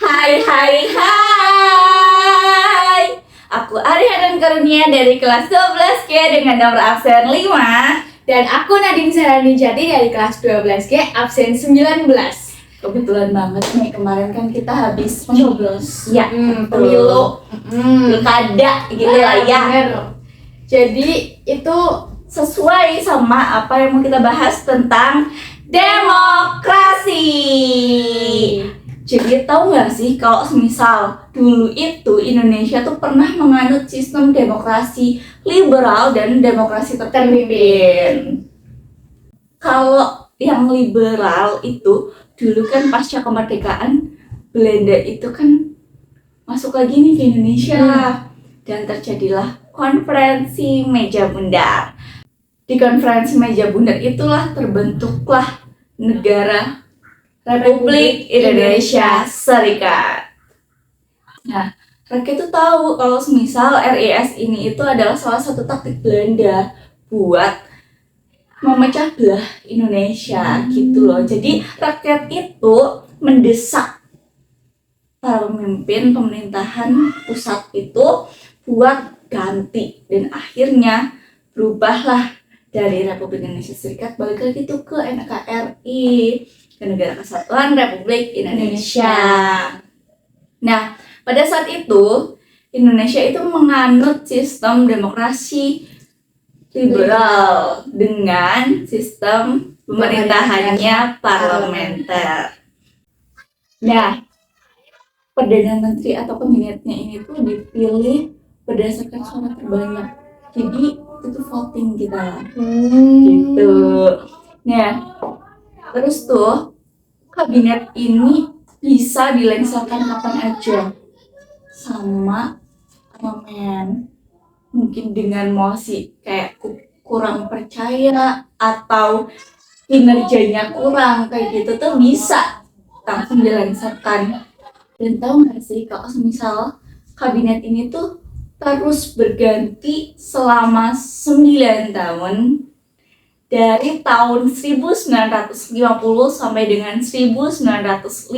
Hai hai hai. Aku Ariana Karunia dari kelas 12G dengan nomor absen 5. Dan aku Nadine Saranijati dari kelas 12G absen 19. Kebetulan banget nih, kemarin kan kita habis mencoblos. Ya, pemilu. Pilkada gitu lah ya. Bener. Jadi itu Sesuai sama apa yang mau kita bahas tentang demokrasi. Jadi tahu nggak sih kalau semisal dulu itu Indonesia tuh pernah menganut sistem demokrasi liberal dan demokrasi terpimpin. Kalau yang liberal itu dulu kan pasca kemerdekaan Belanda itu kan masuk lagi nih ke Indonesia dan terjadilah konferensi meja bundar. Di konferensi meja bundar itulah terbentuklah negara Republik Indonesia Serikat. Nah, rakyat tuh tahu kalau semisal RIS ini itu adalah salah satu taktik Belanda buat memecah belah Indonesia gitu loh. Jadi rakyat itu mendesak para pemimpin pemerintahan pusat itu buat ganti, dan akhirnya berubahlah dari Republik Indonesia Serikat balik lagi tuh ke NKRI, ke Negara Kesatuan Republik Indonesia. Nah, pada saat itu Indonesia itu menganut sistem demokrasi liberal dengan sistem pemerintahannya parlementer. Nah, Perdana Menteri atau kabinetnya ini tuh dipilih berdasarkan suara terbanyak. Jadi itu voting kita gitu. Nah, terus tuh kabinet ini bisa dilengsarkan kapan aja sama parlemen. Mungkin dengan mosi kayak kurang percaya atau kinerjanya kurang kayak gitu tuh bisa langsung dilengsarkan. Dan tahu nggak sih kalau misal kabinet ini tuh terus berganti selama 9 tahun, dari tahun 1950 sampai dengan 1959.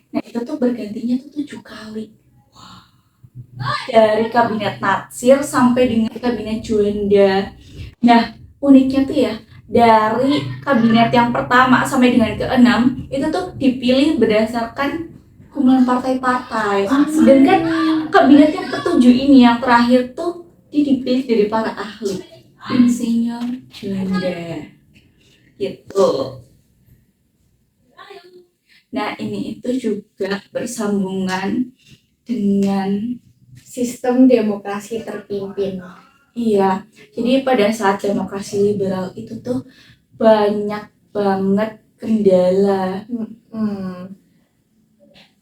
Nah, itu tuh bergantinya tuh 7 kali. Dari kabinet Natsir sampai dengan kabinet Juanda. Nah, uniknya tuh ya, dari kabinet yang pertama sampai dengan ke-6 itu tuh dipilih berdasarkan kumpulan partai-partai. Sedangkan kabinet yang ke-7 ini yang terakhir tuh dipilih dari para ahli. Insinyur Juanda gitu. Nah, ini itu juga bersambungan dengan sistem demokrasi terpimpin. Iya, jadi pada saat demokrasi liberal itu tuh banyak banget kendala.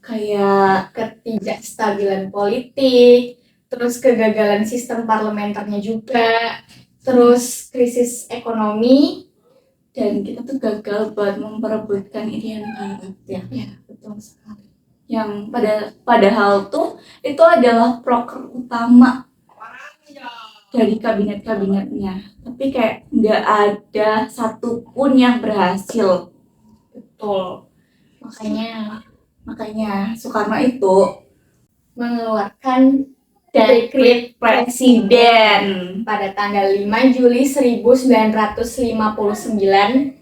Kayak ketidakstabilan politik, terus kegagalan sistem parlementernya juga, terus krisis ekonomi, dan kita tuh gagal buat memperebutkan Irian Barat ya. Ya, betul sekali. Yang padahal tuh itu adalah proker utama dari kabinet-kabinetnya, tapi kayak nggak ada satupun yang berhasil. Betul. Makanya Soekarno itu mengeluarkan dekret presiden pada tanggal 5 Juli 1959,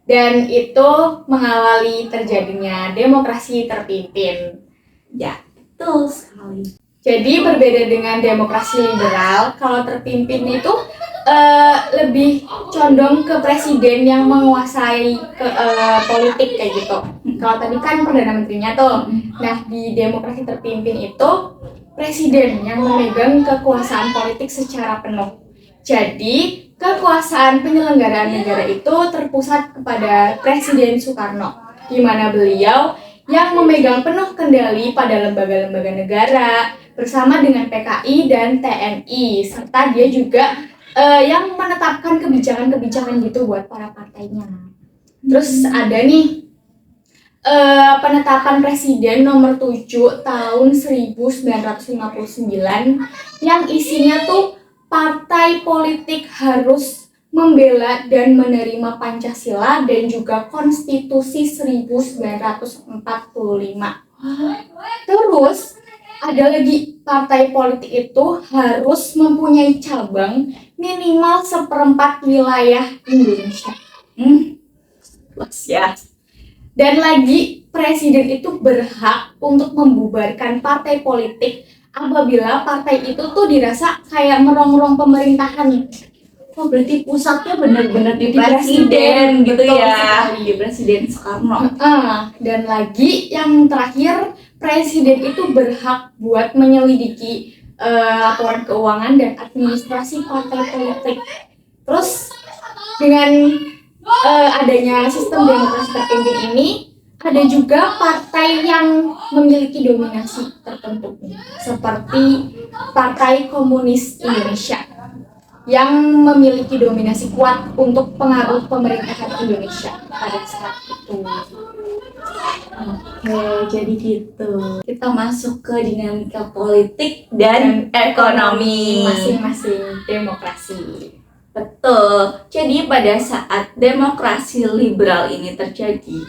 dan itu mengawali terjadinya demokrasi terpimpin. Ya, betul sekali. Jadi berbeda dengan demokrasi liberal, kalau terpimpin itu lebih condong ke presiden yang menguasai politik kayak gitu. Kalau tadi kan perdana menterinya tuh. Nah, di demokrasi terpimpin itu presiden yang memegang kekuasaan politik secara penuh. Jadi kekuasaan penyelenggaraan negara itu terpusat kepada Presiden Soekarno, di mana beliau yang memegang penuh kendali pada lembaga-lembaga negara bersama dengan PKI dan TNI, serta dia juga yang menetapkan kebijakan-kebijakan gitu buat para partainya. Terus ada nih penetapan Presiden nomor 7 tahun 1959 yang isinya tuh partai politik harus membela dan menerima Pancasila dan juga Konstitusi 1945. Terus ada lagi, partai politik itu harus mempunyai cabang minimal 1/4 wilayah Indonesia. Luas ya. Dan lagi, presiden itu berhak untuk membubarkan partai politik apabila partai itu tuh dirasa kayak merongrong pemerintahan. Oh, berarti pusatnya benar-benar di Di presiden gitu betul ya. sekali. Di Presiden Soekarno. Dan lagi yang terakhir, presiden itu berhak buat menyelidiki laporan keuangan dan administrasi partai politik. Terus dengan adanya sistem demokrasi terpimpin ini, ada juga partai yang memiliki dominasi tertentu, seperti Partai Komunis Indonesia yang memiliki dominasi kuat untuk pengaruh pemerintahan Indonesia pada saat itu. Oke, jadi gitu. Kita masuk ke dinamika politik dan ekonomi Masing-masing demokrasi. Betul. Jadi pada saat demokrasi liberal ini terjadi,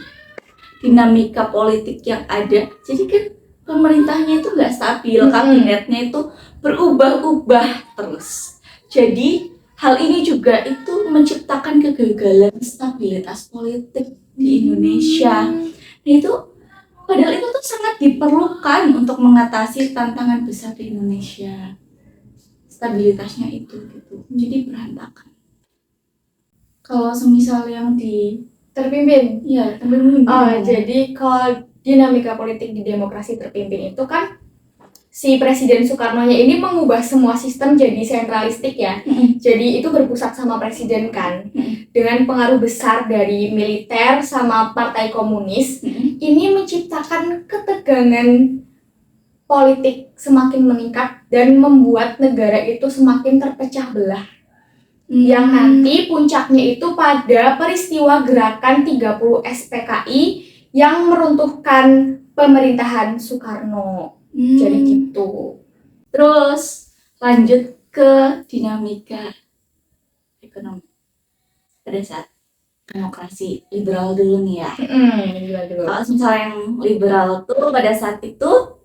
dinamika politik yang ada, jadi kan pemerintahnya itu nggak stabil, kabinetnya itu berubah-ubah terus. Jadi hal ini juga itu menciptakan kegagalan stabilitas politik di Indonesia. Nah itu, padahal itu tuh sangat diperlukan untuk mengatasi tantangan besar di Indonesia. Stabilitasnya itu gitu, jadi berantakan. Kalau semisal yang di Terpimpin. ya terpimpin. Jadi kalau dinamika politik di demokrasi terpimpin itu kan si Presiden Soekarno-nya ini mengubah semua sistem jadi sentralistik ya. Jadi itu berpusat sama presiden kan. Dengan pengaruh besar dari militer sama partai komunis, ini menciptakan ketegangan politik semakin meningkat dan membuat negara itu semakin terpecah belah. Yang nanti puncaknya itu pada peristiwa gerakan 30 SPKI yang meruntuhkan pemerintahan Soekarno. Jadi gitu. Terus lanjut ke dinamika ekonomi pada saat demokrasi liberal dulu nih ya. Kalau misalnya yang liberal tuh pada saat itu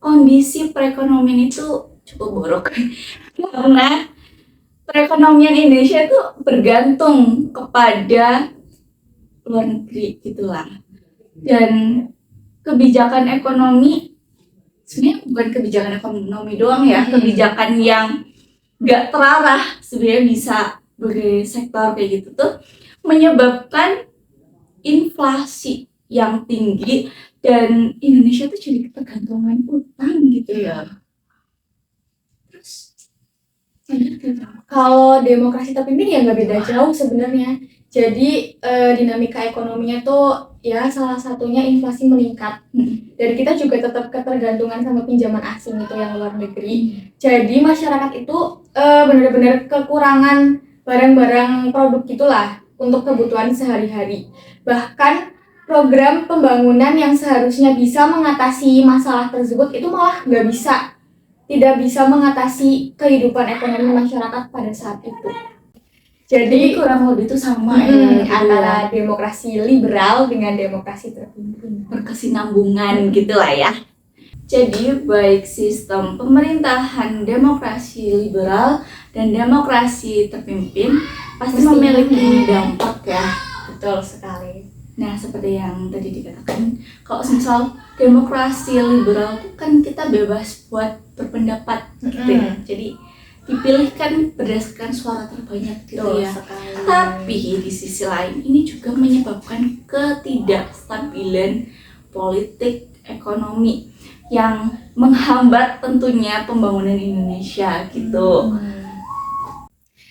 kondisi perekonomian itu cukup buruk karena perekonomian Indonesia itu bergantung kepada luar negeri gitulah, dan kebijakan ekonomi sebenarnya bukan kebijakan ekonomi doang ya, kebijakan yang gak terarah sebenarnya bisa berbagai sektor kayak gitu tuh menyebabkan inflasi yang tinggi dan Indonesia tuh jadi ketergantungan utang gitu ya. Terus kalau demokrasi terpimpin ya nggak beda jauh sebenarnya. Jadi dinamika ekonominya tuh ya salah satunya inflasi meningkat. Dan kita juga tetap ketergantungan sama pinjaman asing itu yang luar negeri. Jadi masyarakat itu benar-benar kekurangan barang-barang produk gitulah untuk kebutuhan sehari-hari. Bahkan program pembangunan yang seharusnya bisa mengatasi masalah tersebut itu malah tidak bisa mengatasi kehidupan ekonomi masyarakat pada saat itu. Jadi kurang lebih itu sama antara demokrasi liberal dengan demokrasi terpimpin, berkesinambungan gitulah ya. Jadi baik sistem pemerintahan demokrasi liberal dan demokrasi terpimpin pasti memiliki dampak ya. Betul sekali. Nah seperti yang tadi dikatakan, kalau misal demokrasi liberal itu kan kita bebas buat berpendapat gitu ya. Jadi dipilihkan berdasarkan suara terbanyak gitu ya. Tapi di sisi lain ini juga menyebabkan ketidakstabilan politik ekonomi yang menghambat tentunya pembangunan Indonesia gitu.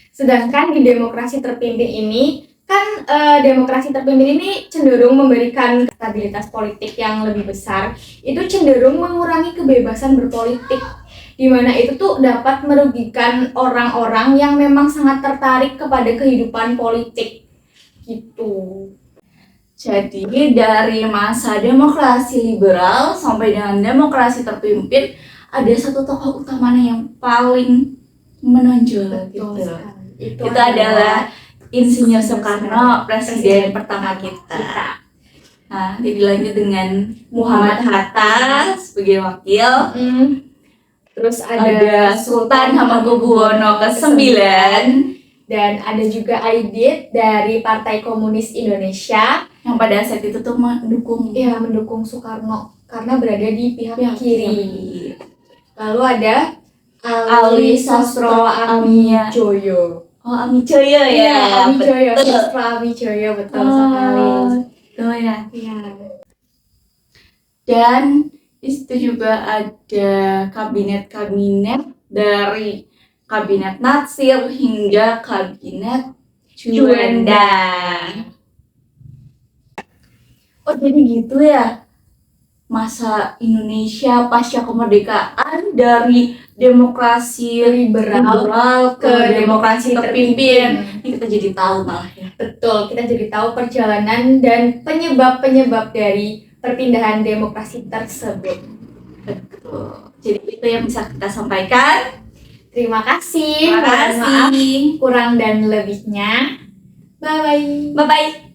Sedangkan di demokrasi terpimpin ini kan demokrasi terpimpin ini cenderung memberikan stabilitas politik yang lebih besar. Itu cenderung mengurangi kebebasan berpolitik, di mana itu tuh dapat merugikan orang-orang yang memang sangat tertarik kepada kehidupan politik gitu. Jadi dari masa demokrasi liberal sampai dengan demokrasi terpimpin ada satu tokoh utamanya yang paling menonjol gitu. Itu adalah Insinyur Soekarno, presiden pertama kita. Nah, dilanjut dengan Muhammad Hatta sebagai wakil. Terus Ada Sultan Hamengkubuwono ke-9. Dan ada juga Aidit dari Partai Komunis Indonesia Yang pada saat itu tuh mendukung Soekarno karena berada di pihak kiri. Lalu ada Ali Sastro Amijoyo. Oh, Amijoyo ya. Amijoyo, Betul. Sastro Amijoyo, betul sekali. Betul ya. Iya. Dan di situ juga ada kabinet-kabinet dari kabinet Natsir hingga kabinet Juanda. Oh, jadi gitu ya. Masa Indonesia pasca kemerdekaan dari demokrasi liberal ke demokrasi terpimpin. Ini kita jadi tahu malah ya. Betul, kita jadi tahu perjalanan dan penyebab-penyebab dari perpindahan demokrasi tersebut. Betul. Jadi itu yang bisa kita sampaikan. Terima kasih. Terima Mohon maaf kasih. kurang dan lebihnya. Bye-bye. Bye-bye.